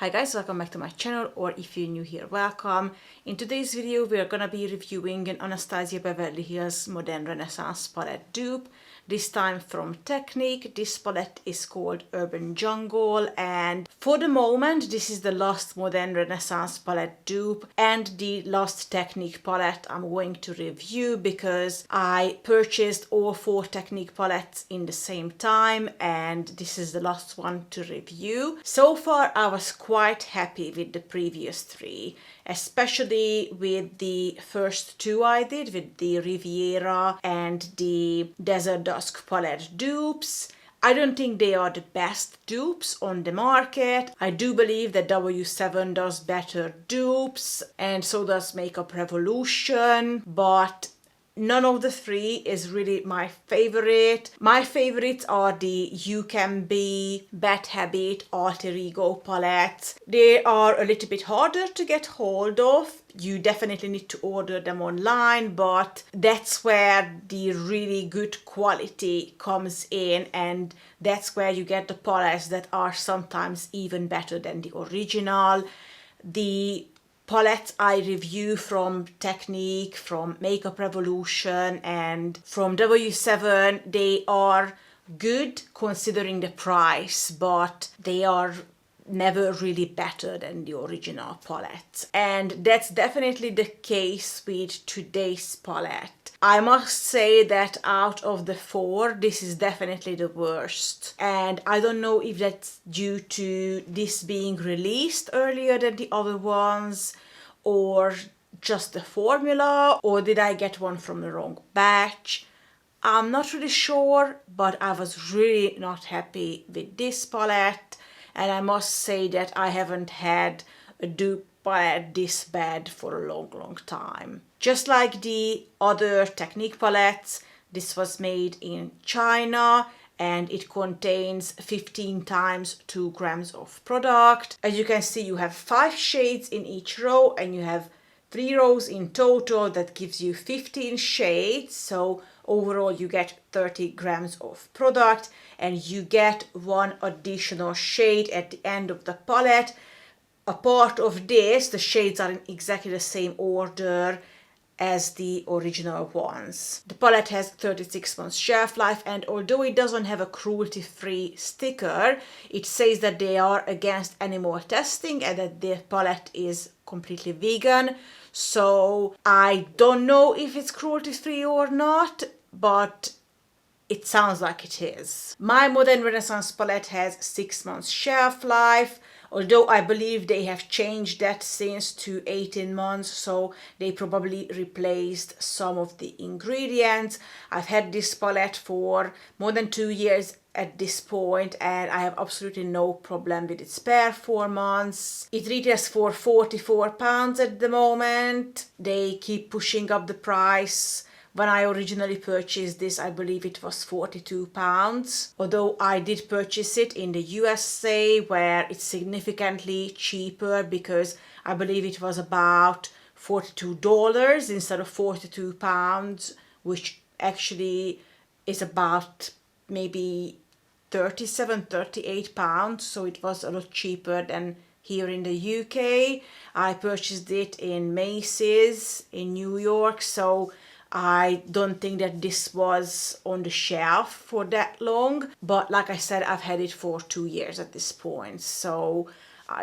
Hi guys, welcome back to my channel, or if you're new here, welcome. In today's video we are gonna be reviewing an Anastasia Beverly Hills Modern Renaissance palette dupe, this time from Technic. This palette is called Urban Jungle, and for the moment this is the last Modern Renaissance palette dupe and the last Technic palette I'm going to review, because I purchased all 4 Technic palettes in the same time and this is the last one to review. So far I was quite happy with the previous 3, especially with the first 2 I did, with the Riviera and the Desert Dusk palette dupes. I don't think they are the best dupes on the market. I do believe that W7 does better dupes, and so does Makeup Revolution, but none of the 3 is really my favorite. My favorites are the You Can Be, Bad Habit, Alter Ego palettes. They are a little bit harder to get hold of. You definitely need to order them online, but that's where the really good quality comes in, and that's where you get the palettes that are sometimes even better than the original. The palettes I review from Technic, from Makeup Revolution and from W7, they are good considering the price, but they are never really better than the original palette. And that's definitely the case with today's palette. I must say that out of the 4, this is definitely the worst. And I don't know if that's due to this being released earlier than the other ones, or just the formula, or did I get one from the wrong batch? I'm not really sure, but I was really not happy with this palette. And I must say that I haven't had a dupe palette this bad for a long time. Just like the other Technic palettes, this was made in China and it contains 15 times 2 grams of product. As you can see, you have 5 shades in each row and you have 3 rows in total. That gives you 15 shades. So overall you get 30 grams of product, and you get 1 additional shade at the end of the palette. A part of this, the shades are in exactly the same order as the original ones. The palette has 36 months shelf life, and although it doesn't have a cruelty-free sticker, it says that they are against animal testing and that the palette is completely vegan. So I don't know if it's cruelty-free or not, but it sounds like it is. My Modern Renaissance palette has 6 months shelf life, although I believe they have changed that since to 18 months, so they probably replaced some of the ingredients. I've had this palette for more than 2 years at this point, and I have absolutely no problem with its performance. It retails for £44 at the moment. They keep pushing up the price. When I originally purchased this, I believe it was £42, although I did purchase it in the USA, where it's significantly cheaper, because I believe it was about $42 instead of £42, which actually is about maybe £38, so it was a lot cheaper than here in the UK. I purchased it in Macy's in New York, so I don't think that this was on the shelf for that long, but like I said, I've had it for 2 years at this point, so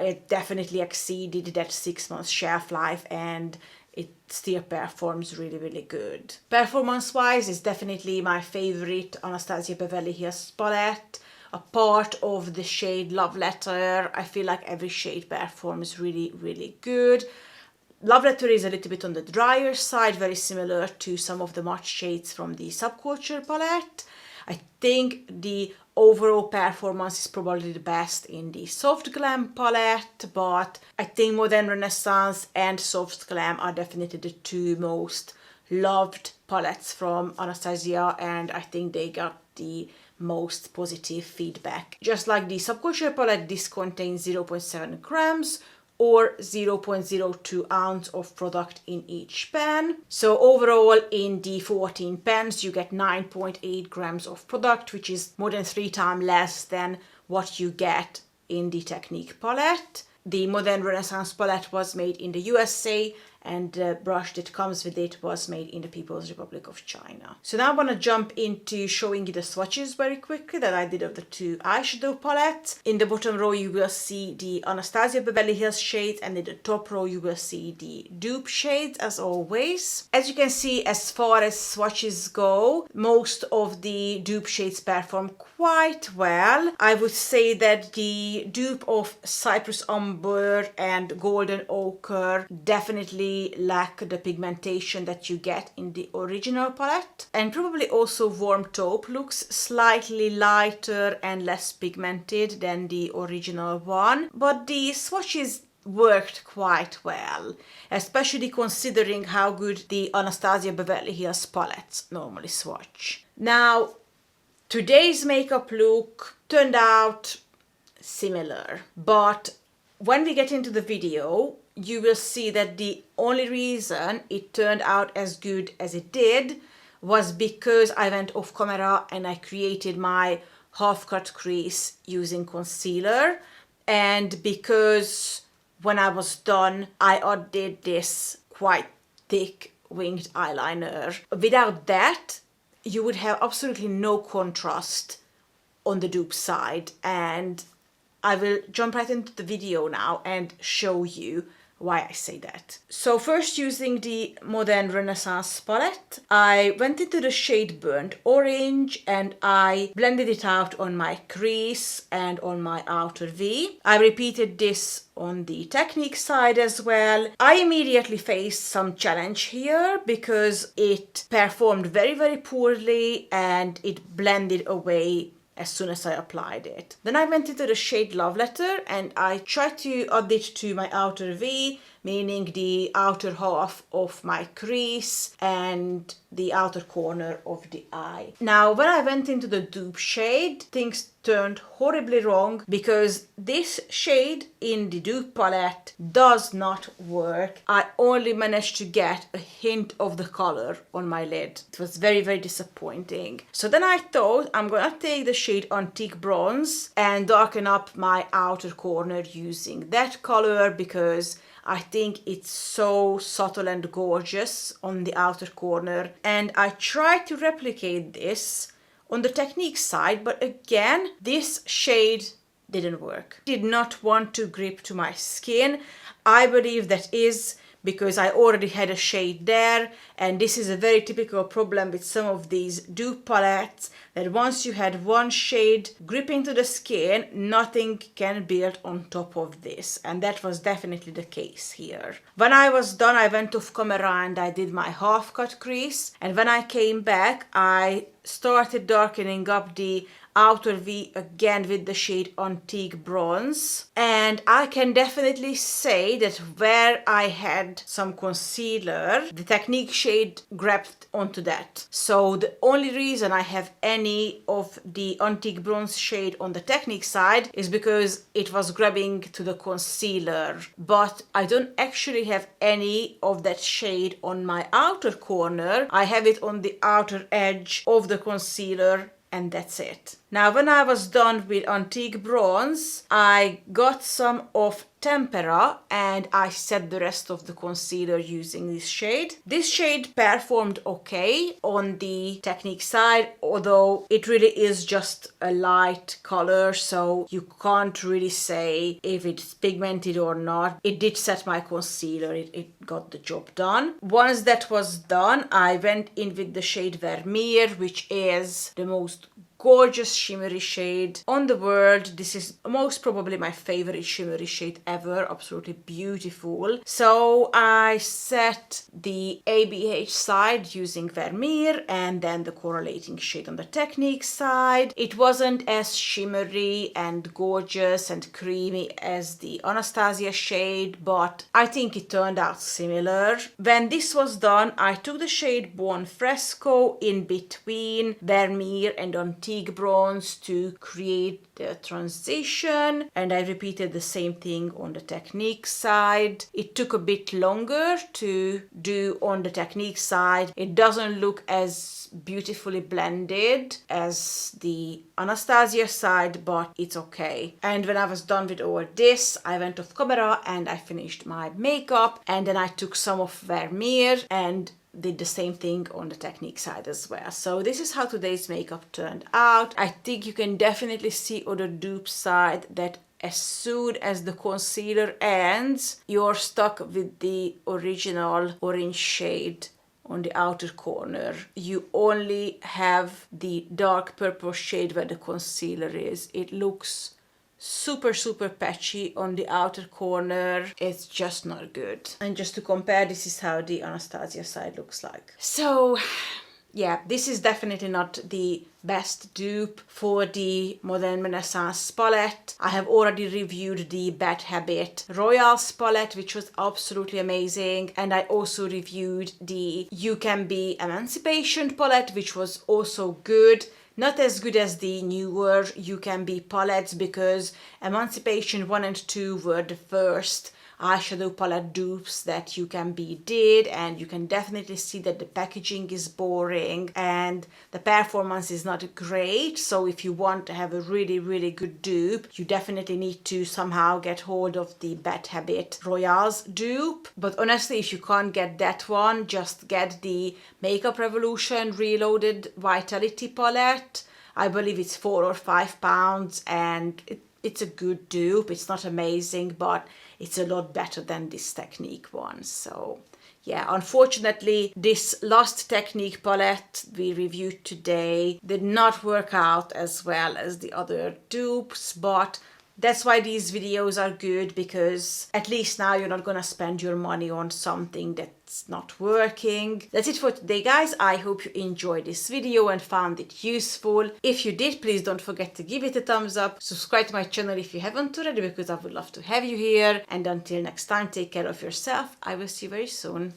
it definitely exceeded that 6 months shelf life, and it still performs really good. Performance wise, it's definitely my favorite Anastasia Beverly Hills palette. A part of the shade Love Letter, I feel like every shade performs really good. Love Letter is a little bit on the drier side, very similar to some of the matte shades from the Subculture palette. I think the overall performance is probably the best in the Soft Glam palette, but I think Modern Renaissance and Soft Glam are definitely the 2 most loved palettes from Anastasia, and I think they got the most positive feedback. Just like the Subculture palette, this contains 0.7 grams or 0.02 ounce of product in each pen. So overall in the 14 pens you get 9.8 grams of product, which is more than 3 times less than what you get in the Technic palette. the Modern Renaissance palette was made in the USA, and the brush that comes with it was made in the People's Republic of China. So now I'm gonna jump into showing you the swatches very quickly that I did of the two eyeshadow palettes. In the bottom row you will see the Anastasia Beverly Hills shades, and in the top row you will see the dupe shades as always. As you can see, as far as swatches go, most of the dupe shades perform quite well. I would say that the dupe of Cypress Umber and Golden Ochre definitely lack the pigmentation that you get in the original palette, and probably also Warm Taupe looks slightly lighter and less pigmented than the original one, but the swatches worked quite well, especially considering how good the Anastasia Beverly Hills palettes normally swatch. Now, today's makeup look turned out similar, but when we get into the video, you will see that the only reason it turned out as good as it did was because I went off camera and I created my half-cut crease using concealer, and because when I was done, I added this quite thick winged eyeliner. Without that, you would have absolutely no contrast on the dupe side, and I will jump right into the video now and show you why I say that. So first, using the Modern Renaissance palette, I went into the shade Burnt Orange and I blended it out on my crease and on my outer V. I repeated this on the Technic side as well. I immediately faced some challenge here because it performed very, very poorly and it blended away as soon as I applied it. Then I went into the shade Love Letter and I tried to add it to my outer V, meaning the outer half of my crease and the outer corner of the eye. Now, when I went into the dupe shade, things turned horribly wrong because this shade in the dupe palette does not work. I only managed to get a hint of the color on my lid. It was very, very disappointing. So then I thought I'm gonna take the shade Antique Bronze and darken up my outer corner using that color because I think it's so subtle and gorgeous on the outer corner, and I tried to replicate this on the Technique side, but again, this shade didn't work. Did not want to grip to my skin. I believe that is because I already had a shade there, and this is a very typical problem with some of these dupe palettes, that once you had one shade gripping to the skin, nothing can build on top of this, and that was definitely the case here. When I was done, I went off camera and I did my half-cut crease, and when I came back, I started darkening up the outer V again with the shade Antique Bronze, and I can definitely say that where I had some concealer, the Technique shade grabbed onto that. So the only reason I have any of the Antique Bronze shade on the Technique side is because it was grabbing to the concealer, but I don't actually have any of that shade on my outer corner. I have it on the outer edge of the concealer, and that's it. Now, when I was done with Antique Bronze, I got some of Tempera and I set the rest of the concealer using this shade. This shade performed okay on the Technique side, although it really is just a light color, so you can't really say if it's pigmented or not. It did set my concealer, it got the job done. Once that was done, I went in with the shade Vermeer, which is the most gorgeous shimmery shade on the world. This is most probably my favorite shimmery shade ever, absolutely beautiful. So I set the ABH side using Vermeer and then the correlating shade on the Technique side. It wasn't as shimmery and gorgeous and creamy as the Anastasia shade, but I think it turned out similar. When this was done, I took the shade Buon Fresco in between Vermeer and Antique teak bronze to create the transition, and I repeated the same thing on the Technic side. It took a bit longer to do on the Technic side. It doesn't look as beautifully blended as the Anastasia side, but it's okay. And when I was done with all this, I went off camera and I finished my makeup, and then I took some of Vermeer and did the same thing on the Technic side as well. So this is how today's makeup turned out. I think you can definitely see on the dupe side that as soon as the concealer ends, you're stuck with the original orange shade on the outer corner. You only have the dark purple shade where the concealer is. It looks super patchy on the outer corner. It's just not good. And just to compare, this is how the Anastasia side looks like. So yeah, this is definitely not the best dupe for the Modern Renaissance palette. I have already reviewed the Bad Habit Royals palette, which was absolutely amazing, and I also reviewed the You Can Be Emancipation palette, which was also good. Not as good as the newer You Can Be palettes, because Emancipation 1 and 2 were the first eyeshadow palette dupes that You Can Be did, and you can definitely see that the packaging is boring and the performance is not great. So if you want to have a really good dupe, you definitely need to somehow get hold of the Bad Habit Royals dupe. But honestly, if you can't get that one, just get the Makeup Revolution Reloaded Vitality palette. I believe it's £4 or £5, and it's a good dupe. It's not amazing, but it's a lot better than this Technic one. So yeah, unfortunately, this last Technic palette we reviewed today did not work out as well as the other dupes, but that's why these videos are good, because at least now you're not gonna spend your money on something that's not working. That's it for today, guys. I hope you enjoyed this video and found it useful. If you did, please don't forget to give it a thumbs up. Subscribe to my channel if you haven't already, because I would love to have you here. And until next time, take care of yourself. I will see you very soon.